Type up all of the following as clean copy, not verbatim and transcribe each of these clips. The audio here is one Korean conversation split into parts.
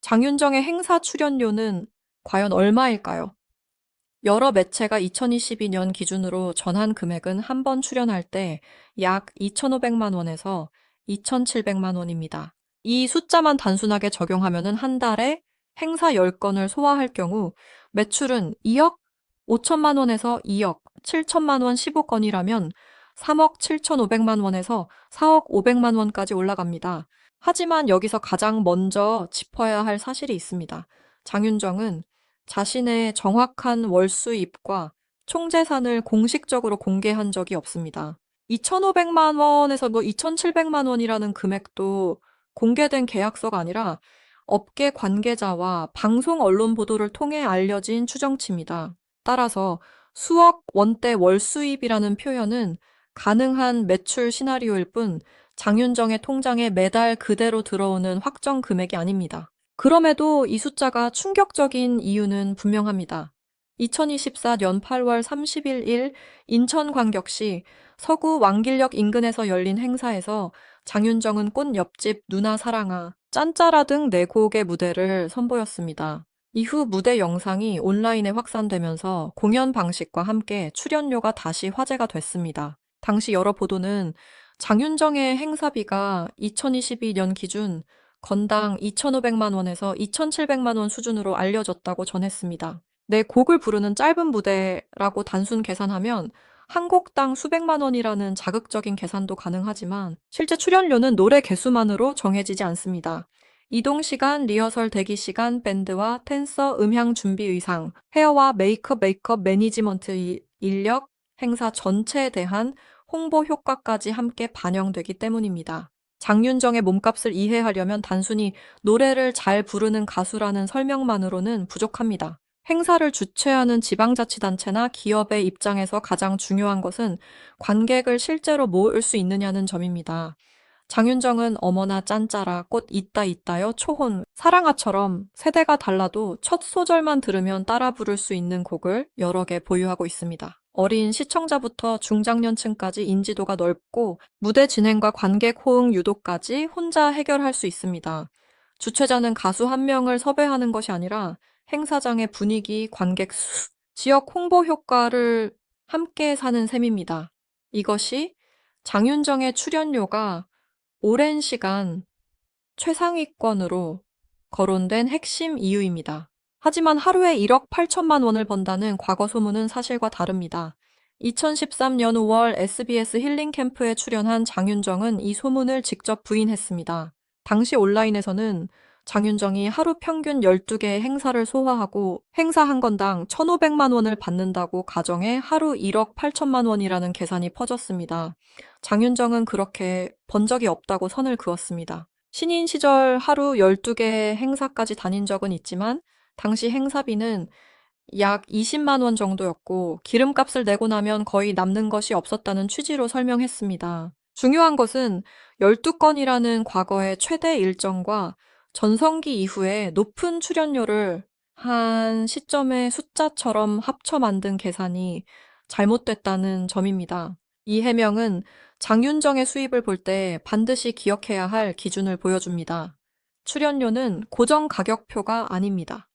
장윤정의 행사 출연료는 과연 얼마일까요? 여러 매체가 2022년 기준으로 전한 금액은 한 번 출연할 때 약 2,500만 원에서 2,700만 원입니다. 이 숫자만 단순하게 적용하면 한 달에 행사 10건을 소화할 경우 매출은 2억 5천만 원에서 2억 7천만 원 15건이라면 3억 7,500만 원에서 4억 500만 원까지 올라갑니다. 하지만 여기서 가장 먼저 짚어야 할 사실이 있습니다. 장윤정은 자신의 정확한 월 수입과 총재산을 공식적으로 공개한 적이 없습니다. 2,500만 원에서 2,700만 원이라는 금액도 공개된 계약서가 아니라 업계 관계자와 방송 언론 보도를 통해 알려진 추정치입니다. 따라서 수억 원대 월 수입이라는 표현은 가능한 매출 시나리오일 뿐 장윤정의 통장에 매달 그대로 들어오는 확정 금액이 아닙니다. 그럼에도 이 숫자가 충격적인 이유는 분명합니다. 2024년 8월 31일 인천광역시 서구 왕길역 인근에서 열린 행사에서 장윤정은 꽃 옆집 누나 사랑아, 짠짜라 등 4곡의 무대를 선보였습니다. 이후 무대 영상이 온라인에 확산되면서 공연 방식과 함께 출연료가 다시 화제가 됐습니다. 당시 여러 보도는 장윤정의 행사비가 2022년 기준 건당 2,500만 원에서 2,700만 원 수준으로 알려졌다고 전했습니다. 내 곡을 부르는 짧은 무대라고 단순 계산하면 한 곡당 수백만 원이라는 자극적인 계산도 가능하지만 실제 출연료는 노래 개수만으로 정해지지 않습니다. 이동 시간, 리허설 대기 시간, 밴드와 댄서, 음향 준비 의상, 헤어와 메이크업 매니지먼트 인력, 행사 전체에 대한 홍보 효과까지 함께 반영되기 때문입니다. 장윤정의 몸값을 이해하려면 단순히 노래를 잘 부르는 가수라는 설명만으로는 부족합니다. 행사를 주최하는 지방자치단체나 기업의 입장에서 가장 중요한 것은 관객을 실제로 모을 수 있느냐는 점입니다. 장윤정은 어머나 짠짜라, 꽃 있다 있다요, 초혼, 사랑아처럼 세대가 달라도 첫 소절만 들으면 따라 부를 수 있는 곡을 여러 개 보유하고 있습니다. 어린 시청자부터 중장년층까지 인지도가 넓고 무대 진행과 관객 호응 유도까지 혼자 해결할 수 있습니다. 주최자는 가수 한 명을 섭외하는 것이 아니라 행사장의 분위기, 관객 수, 지역 홍보 효과를 함께 사는 셈입니다. 이것이 장윤정의 출연료가 오랜 시간 최상위권으로 거론된 핵심 이유입니다. 하지만 하루에 1억 8천만 원을 번다는 과거 소문은 사실과 다릅니다. 2013년 5월 SBS 힐링 캠프에 출연한 장윤정은 이 소문을 직접 부인했습니다. 당시 온라인에서는 장윤정이 하루 평균 12개의 행사를 소화하고 행사 한 건당 1,500만 원을 받는다고 가정해 하루 1억 8천만 원이라는 계산이 퍼졌습니다. 장윤정은 그렇게 번 적이 없다고 선을 그었습니다. 신인 시절 하루 12개 행사까지 다닌 적은 있지만 당시 행사비는 약 20만 원 정도였고 기름값을 내고 나면 거의 남는 것이 없었다는 취지로 설명했습니다. 중요한 것은 12건이라는 과거의 최대 일정과 전성기 이후에 높은 출연료를 한 시점의 숫자처럼 합쳐 만든 계산이 잘못됐다는 점입니다. 이 해명은 장윤정의 수입을 볼 때 반드시 기억해야 할 기준을 보여줍니다. 출연료는 고정 가격표가 아닙니다.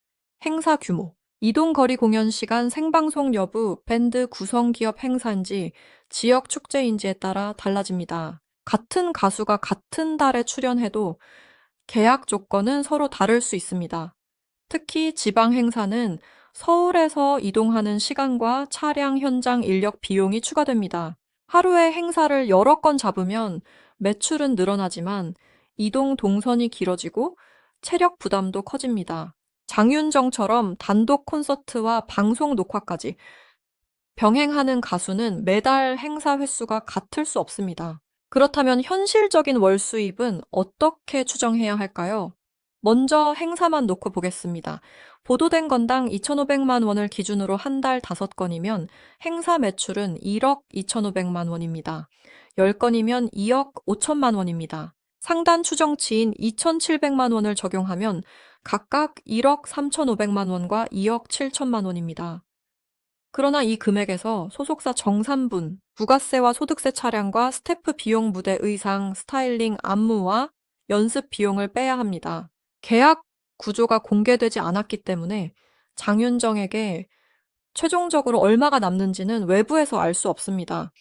행사 규모, 이동 거리 공연 시간, 생방송 여부, 밴드 구성 기업 행사인지, 지역 축제인지에 따라 달라집니다. 같은 가수가 같은 달에 출연해도 계약 조건은 서로 다를 수 있습니다. 특히 지방 행사는 서울에서 이동하는 시간과 차량 현장 인력 비용이 추가됩니다. 하루에 행사를 여러 건 잡으면 매출은 늘어나지만 이동 동선이 길어지고 체력 부담도 커집니다. 장윤정처럼 단독 콘서트와 방송 녹화까지 병행하는 가수는 매달 행사 횟수가 같을 수 없습니다. 그렇다면 현실적인 월 수입은 어떻게 추정해야 할까요? 먼저 행사만 놓고 보겠습니다. 보도된 건당 2,500만 원을 기준으로 한 달 5건이면 행사 매출은 1억 2,500만 원입니다. 10건이면 2억 5천만 원입니다. 상단 추정치인 2,700만 원을 적용하면 각각 1억 3,500만 원과 2억 7천만 원입니다. 그러나 이 금액에서 소속사 정산분, 부가세와 소득세 차량과 스태프 비용 무대 의상, 스타일링, 안무와 연습 비용을 빼야 합니다. 계약 구조가 공개되지 않았기 때문에 장윤정에게 최종적으로 얼마가 남는지는 외부에서 알 수 없습니다.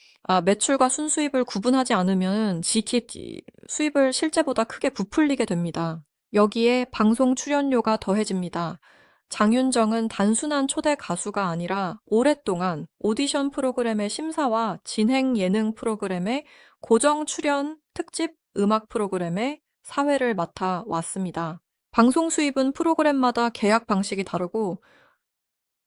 매출과 순수입을 구분하지 않으면 지키 수입을 실제보다 크게 부풀리게 됩니다. 여기에 방송 출연료가 더해집니다. 장윤정은 단순한 초대 가수가 아니라 오랫동안 오디션 프로그램의 심사와 진행 예능 프로그램의 고정 출연 특집 음악 프로그램의 사회를 맡아 왔습니다. 방송 수입은 프로그램마다 계약 방식이 다르고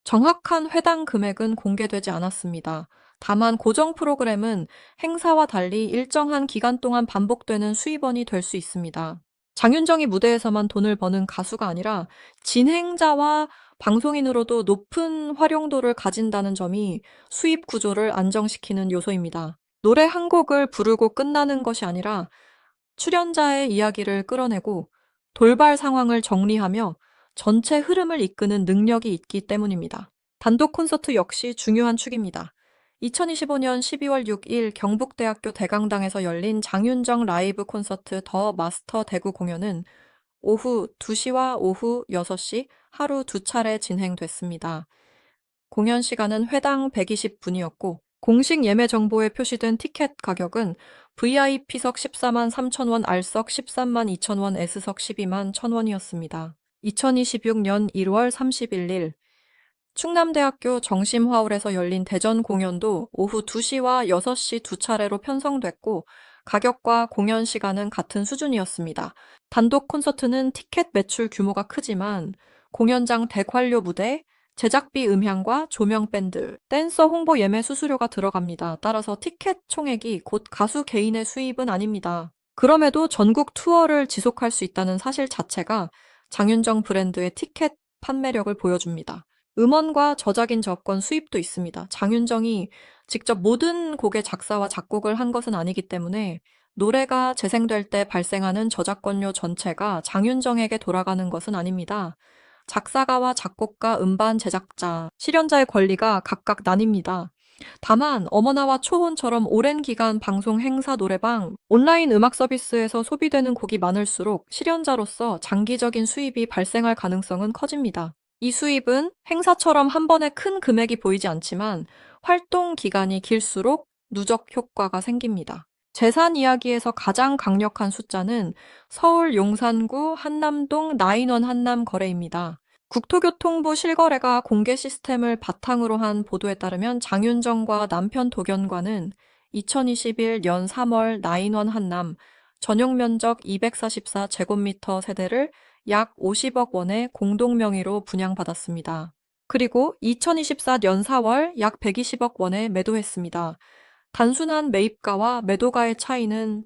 정확한 회당 금액은 공개되지 않았습니다. 다만 고정 프로그램은 행사와 달리 일정한 기간 동안 반복되는 수입원이 될 수 있습니다. 장윤정이 무대에서만 돈을 버는 가수가 아니라 진행자와 방송인으로도 높은 활용도를 가진다는 점이 수입 구조를 안정시키는 요소입니다. 노래 한 곡을 부르고 끝나는 것이 아니라 출연자의 이야기를 끌어내고 돌발 상황을 정리하며 전체 흐름을 이끄는 능력이 있기 때문입니다. 단독 콘서트 역시 중요한 축입니다. 2025년 12월 6일 경북대학교 대강당에서 열린 장윤정 라이브 콘서트 더 마스터 대구 공연은 오후 2시와 오후 6시 하루 2차례 진행됐습니다. 공연 시간은 회당 120분이었고 공식 예매 정보에 표시된 티켓 가격은 VIP석 14만 3천원, R석 13만 2천원, S석 12만 1천원이었습니다. 2026년 1월 31일 충남대학교 정심화홀에서 열린 대전 공연도 오후 2시와 6시 두 차례로 편성됐고 가격과 공연 시간은 같은 수준이었습니다. 단독 콘서트는 티켓 매출 규모가 크지만 공연장 대관료 무대, 제작비 음향과 조명 밴드, 댄서 홍보 예매 수수료가 들어갑니다. 따라서 티켓 총액이 곧 가수 개인의 수입은 아닙니다. 그럼에도 전국 투어를 지속할 수 있다는 사실 자체가 장윤정 브랜드의 티켓 판매력을 보여줍니다. 음원과 저작인 저작권 수입도 있습니다. 장윤정이 직접 모든 곡의 작사와 작곡을 한 것은 아니기 때문에 노래가 재생될 때 발생하는 저작권료 전체가 장윤정에게 돌아가는 것은 아닙니다. 작사가와 작곡가, 음반 제작자, 실현자의 권리가 각각 나뉩니다. 다만 어머나와 초혼처럼 오랜 기간 방송 행사 노래방, 온라인 음악 서비스에서 소비되는 곡이 많을수록 실현자로서 장기적인 수입이 발생할 가능성은 커집니다. 이 수입은 행사처럼 한 번에 큰 금액이 보이지 않지만 활동 기간이 길수록 누적 효과가 생깁니다. 재산 이야기에서 가장 강력한 숫자는 서울 용산구 한남동 나인원 한남 거래입니다. 국토교통부 실거래가 공개 시스템을 바탕으로 한 보도에 따르면 장윤정과 남편 도견과는 2021년 3월 나인원 한남 전용 면적 244제곱미터 세대를 약 50억 원의 공동 명의로 분양받았습니다. 그리고 2024년 4월 약 120억 원에 매도했습니다. 단순한 매입가와 매도가의 차이는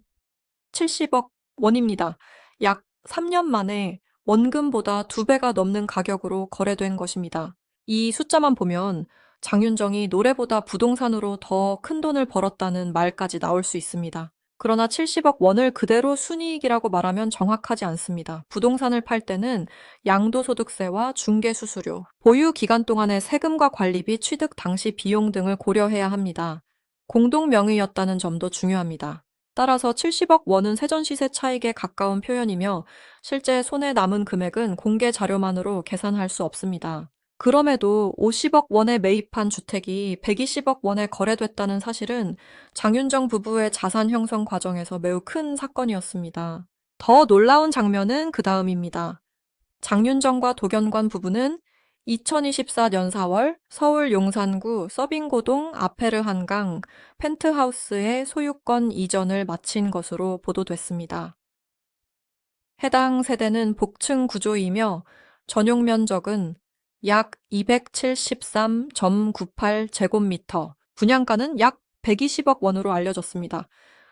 70억 원입니다. 약 3년 만에 원금보다 2배가 넘는 가격으로 거래된 것입니다. 이 숫자만 보면 장윤정이 노래보다 부동산으로 더 큰 돈을 벌었다는 말까지 나올 수 있습니다. 그러나 70억 원을 그대로 순이익이라고 말하면 정확하지 않습니다. 부동산을 팔 때는 양도소득세와 중개수수료, 보유 기간 동안의 세금과 관리비, 취득 당시 비용 등을 고려해야 합니다. 공동 명의였다는 점도 중요합니다. 따라서 70억 원은 세전시세 차익에 가까운 표현이며 실제 손에 남은 금액은 공개 자료만으로 계산할 수 없습니다. 그럼에도 50억 원에 매입한 주택이 120억 원에 거래됐다는 사실은 장윤정 부부의 자산 형성 과정에서 매우 큰 사건이었습니다. 더 놀라운 장면은 그 다음입니다. 장윤정과 도견관 부부는 2024년 4월 서울 용산구 서빙고동 아페르 한강 펜트하우스의 소유권 이전을 마친 것으로 보도됐습니다. 해당 세대는 복층 구조이며 전용 면적은 약 273.98제곱미터, 분양가는 약 120억 원으로 알려졌습니다.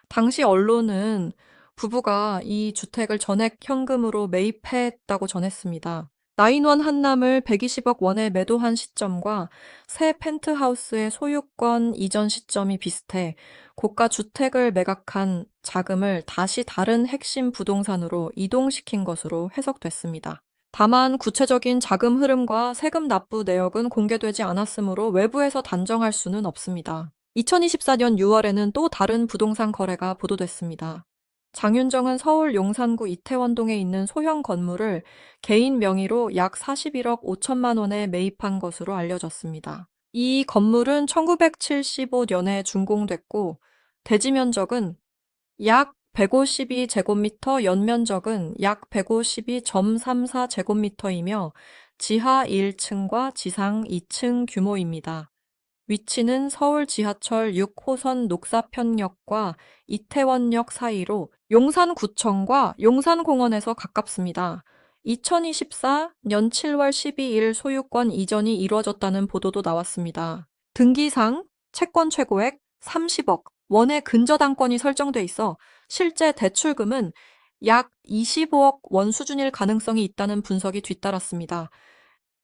당시 언론은 부부가 이 주택을 전액 현금으로 매입했다고 전했습니다. 나인원 한남을 120억 원에 매도한 시점과 새 펜트하우스의 소유권 이전 시점이 비슷해 고가 주택을 매각한 자금을 다시 다른 핵심 부동산으로 이동시킨 것으로 해석됐습니다. 다만 구체적인 자금 흐름과 세금 납부 내역은 공개되지 않았으므로 외부에서 단정할 수는 없습니다. 2024년 6월에는 또 다른 부동산 거래가 보도됐습니다. 장윤정은 서울 용산구 이태원동에 있는 소형 건물을 개인 명의로 약 41억 5천만 원에 매입한 것으로 알려졌습니다. 이 건물은 1975년에 준공됐고 대지 면적은 약 152제곱미터, 연면적은 약 152.34제곱미터이며 지하 1층과 지상 2층 규모입니다. 위치는 서울 지하철 6호선 녹사편역과 이태원역 사이로 용산구청과 용산공원에서 가깝습니다. 2024년 7월 12일 소유권 이전이 이루어졌다는 보도도 나왔습니다. 등기상 채권 최고액 30억 원의 근저당권이 설정돼 있어 실제 대출금은 약 25억 원 수준일 가능성이 있다는 분석이 뒤따랐습니다.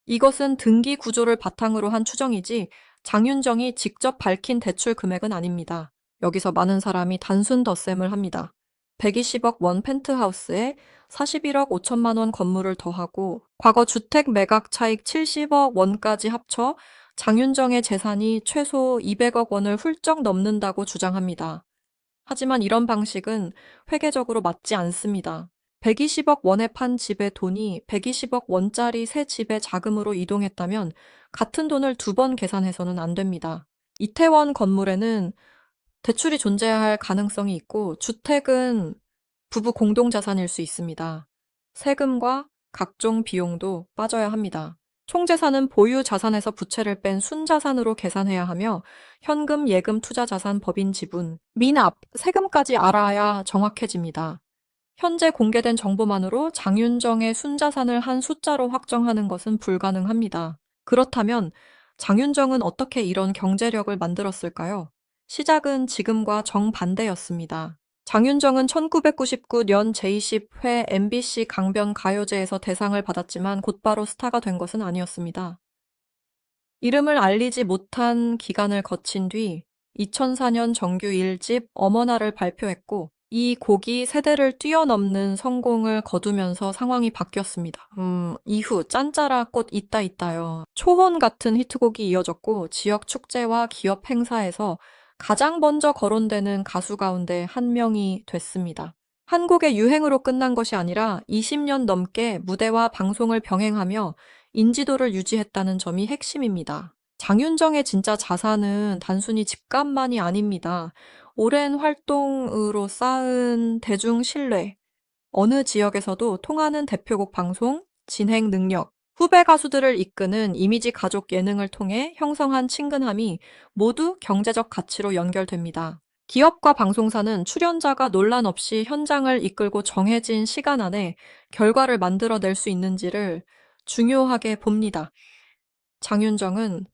이것은 등기 구조를 바탕으로 한 추정이지 장윤정이 직접 밝힌 대출 금액은 아닙니다. 여기서 많은 사람이 단순 덧셈을 합니다. 120억 원 펜트하우스에 41억 5천만 원 건물을 더하고 과거 주택 매각 차익 70억 원까지 합쳐 장윤정의 재산이 최소 200억 원을 훌쩍 넘는다고 주장합니다. 하지만 이런 방식은 회계적으로 맞지 않습니다. 120억 원에 판 집의 돈이 120억 원짜리 새 집의 자금으로 이동했다면 같은 돈을 두 번 계산해서는 안 됩니다. 이태원 건물에는 대출이 존재할 가능성이 있고 주택은 부부 공동자산일 수 있습니다. 세금과 각종 비용도 빠져야 합니다. 총재산은 보유 자산에서 부채를 뺀 순자산으로 계산해야 하며 현금, 예금, 투자자산, 법인 지분, 미납, 세금까지 알아야 정확해집니다. 현재 공개된 정보만으로 장윤정의 순자산을 한 숫자로 확정하는 것은 불가능합니다. 그렇다면 장윤정은 어떻게 이런 경제력을 만들었을까요? 시작은 지금과 정반대였습니다. 장윤정은 1999년 제20회 MBC 강변 가요제에서 대상을 받았지만 곧바로 스타가 된 것은 아니었습니다. 이름을 알리지 못한 기간을 거친 뒤 2004년 정규 1집 어머나를 발표했고 이 곡이 세대를 뛰어넘는 성공을 거두면서 상황이 바뀌었습니다. 이후 짠짜라 꽃 있다 있다요. 초혼 같은 히트곡이 이어졌고 지역 축제와 기업 행사에서 가장 먼저 거론되는 가수 가운데 한 명이 됐습니다. 한국의 유행으로 끝난 것이 아니라 20년 넘게 무대와 방송을 병행하며 인지도를 유지했다는 점이 핵심입니다. 장윤정의 진짜 자산은 단순히 집값만이 아닙니다. 오랜 활동으로 쌓은 대중 신뢰, 어느 지역에서도 통하는 대표곡 방송, 진행 능력, 후배 가수들을 이끄는 이미지 가족 예능을 통해 형성한 친근함이 모두 경제적 가치로 연결됩니다. 기업과 방송사는 출연자가 논란 없이 현장을 이끌고 정해진 시간 안에 결과를 만들어낼 수 있는지를 중요하게 봅니다. 장윤정은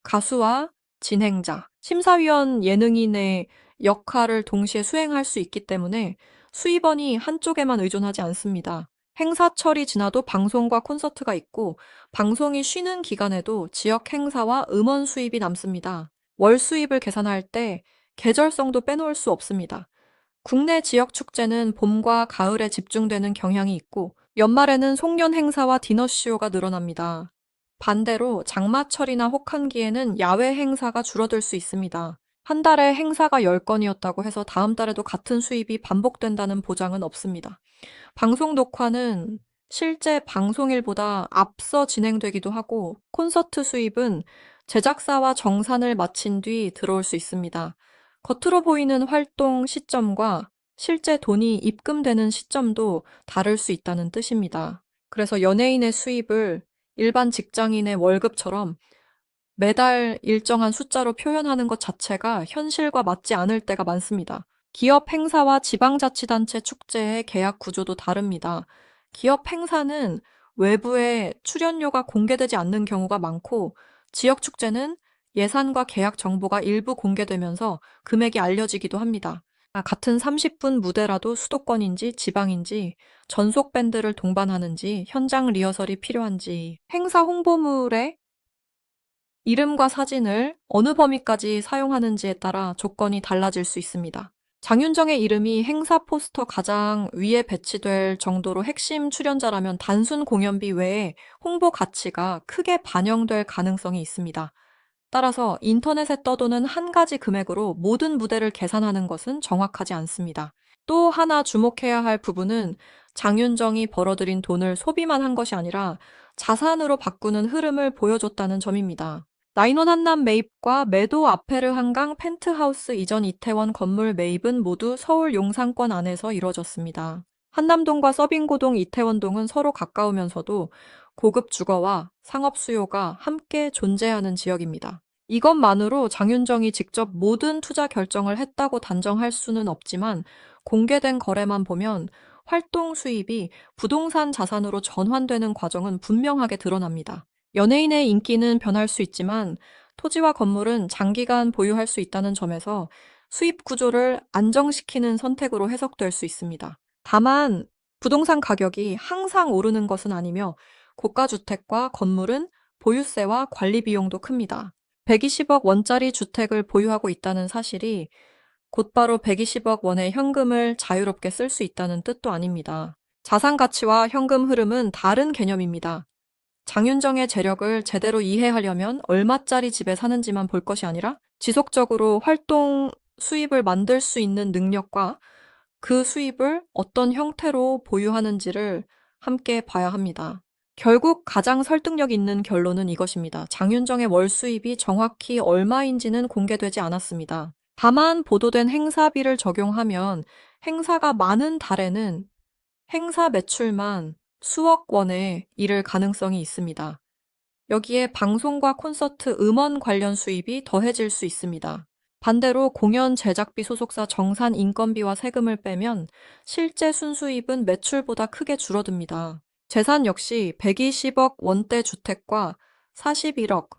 가수와 진행자, 심사위원 예능인의 역할을 동시에 수행할 수 있기 때문에 수입원이 한쪽에만 의존하지 않습니다. 행사철이 지나도 방송과 콘서트가 있고 방송이 쉬는 기간에도 지역 행사와 음원 수입이 남습니다. 월 수입을 계산할 때 계절성도 빼놓을 수 없습니다. 국내 지역 축제는 봄과 가을에 집중되는 경향이 있고 연말에는 송년 행사와 디너쇼가 늘어납니다. 반대로 장마철이나 혹한기에는 야외 행사가 줄어들 수 있습니다. 한 달에 행사가 10건이었다고 해서 다음 달에도 같은 수입이 반복된다는 보장은 없습니다. 방송 녹화는 실제 방송일보다 앞서 진행되기도 하고 콘서트 수입은 제작사와 정산을 마친 뒤 들어올 수 있습니다. 겉으로 보이는 활동 시점과 실제 돈이 입금되는 시점도 다를 수 있다는 뜻입니다. 그래서 연예인의 수입을 일반 직장인의 월급처럼 매달 일정한 숫자로 표현하는 것 자체가 현실과 맞지 않을 때가 많습니다. 기업 행사와 지방자치단체 축제의 계약 구조도 다릅니다. 기업 행사는 외부에 출연료가 공개되지 않는 경우가 많고 지역 축제는 예산과 계약 정보가 일부 공개되면서 금액이 알려지기도 합니다. 같은 30분 무대라도 수도권인지 지방인지 전속 밴드를 동반하는지 현장 리허설이 필요한지 행사 홍보물에 이름과 사진을 어느 범위까지 사용하는지에 따라 조건이 달라질 수 있습니다. 장윤정의 이름이 행사 포스터 가장 위에 배치될 정도로 핵심 출연자라면 단순 공연비 외에 홍보 가치가 크게 반영될 가능성이 있습니다. 따라서 인터넷에 떠도는 한 가지 금액으로 모든 무대를 계산하는 것은 정확하지 않습니다. 또 하나 주목해야 할 부분은 장윤정이 벌어들인 돈을 소비만 한 것이 아니라 자산으로 바꾸는 흐름을 보여줬다는 점입니다. 나인원 한남 매입과 매도 아페르 한강 펜트하우스 이전 이태원 건물 매입은 모두 서울 용산권 안에서 이루어졌습니다. 한남동과 서빙고동 이태원동은 서로 가까우면서도 고급 주거와 상업 수요가 함께 존재하는 지역입니다. 이것만으로 장윤정이 직접 모든 투자 결정을 했다고 단정할 수는 없지만 공개된 거래만 보면 활동 수입이 부동산 자산으로 전환되는 과정은 분명하게 드러납니다. 연예인의 인기는 변할 수 있지만 토지와 건물은 장기간 보유할 수 있다는 점에서 수입 구조를 안정시키는 선택으로 해석될 수 있습니다. 다만 부동산 가격이 항상 오르는 것은 아니며 고가 주택과 건물은 보유세와 관리 비용도 큽니다. 120억 원짜리 주택을 보유하고 있다는 사실이 곧바로 120억 원의 현금을 자유롭게 쓸 수 있다는 뜻도 아닙니다. 자산 가치와 현금 흐름은 다른 개념입니다. 장윤정의 재력을 제대로 이해하려면 얼마짜리 집에 사는지만 볼 것이 아니라 지속적으로 활동 수입을 만들 수 있는 능력과 그 수입을 어떤 형태로 보유하는지를 함께 봐야 합니다. 결국 가장 설득력 있는 결론은 이것입니다. 장윤정의 월 수입이 정확히 얼마인지는 공개되지 않았습니다. 다만 보도된 행사비를 적용하면 행사가 많은 달에는 행사 매출만 수억 원에 이를 가능성이 있습니다. 여기에 방송과 콘서트, 음원 관련 수입이 더해질 수 있습니다. 반대로 공연 제작비 소속사 정산 인건비와 세금을 빼면 실제 순수입은 매출보다 크게 줄어듭니다. 재산 역시 120억 원대 주택과 41억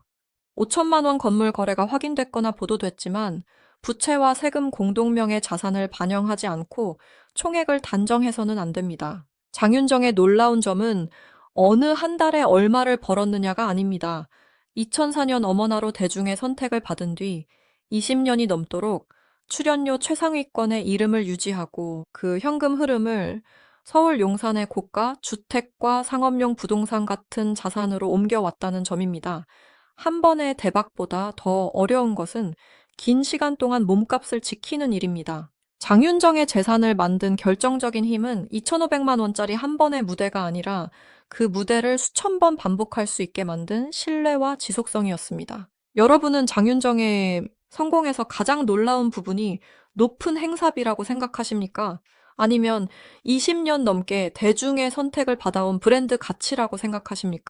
5천만 원 건물 거래가 확인됐거나 보도됐지만 부채와 세금 공동명의 자산을 반영하지 않고 총액을 단정해서는 안 됩니다. 장윤정의 놀라운 점은 어느 한 달에 얼마를 벌었느냐가 아닙니다. 2004년 어머나로 대중의 선택을 받은 뒤 20년이 넘도록 출연료 최상위권의 이름을 유지하고 그 현금 흐름을 서울 용산의 고가 주택과 상업용 부동산 같은 자산으로 옮겨왔다는 점입니다. 한 번의 대박보다 더 어려운 것은 긴 시간 동안 몸값을 지키는 일입니다. 장윤정의 재산을 만든 결정적인 힘은 2,500만 원짜리 한 번의 무대가 아니라 그 무대를 수천 번 반복할 수 있게 만든 신뢰와 지속성이었습니다. 여러분은 장윤정의 성공에서 가장 놀라운 부분이 높은 행사비라고 생각하십니까? 아니면 20년 넘게 대중의 선택을 받아온 브랜드 가치라고 생각하십니까?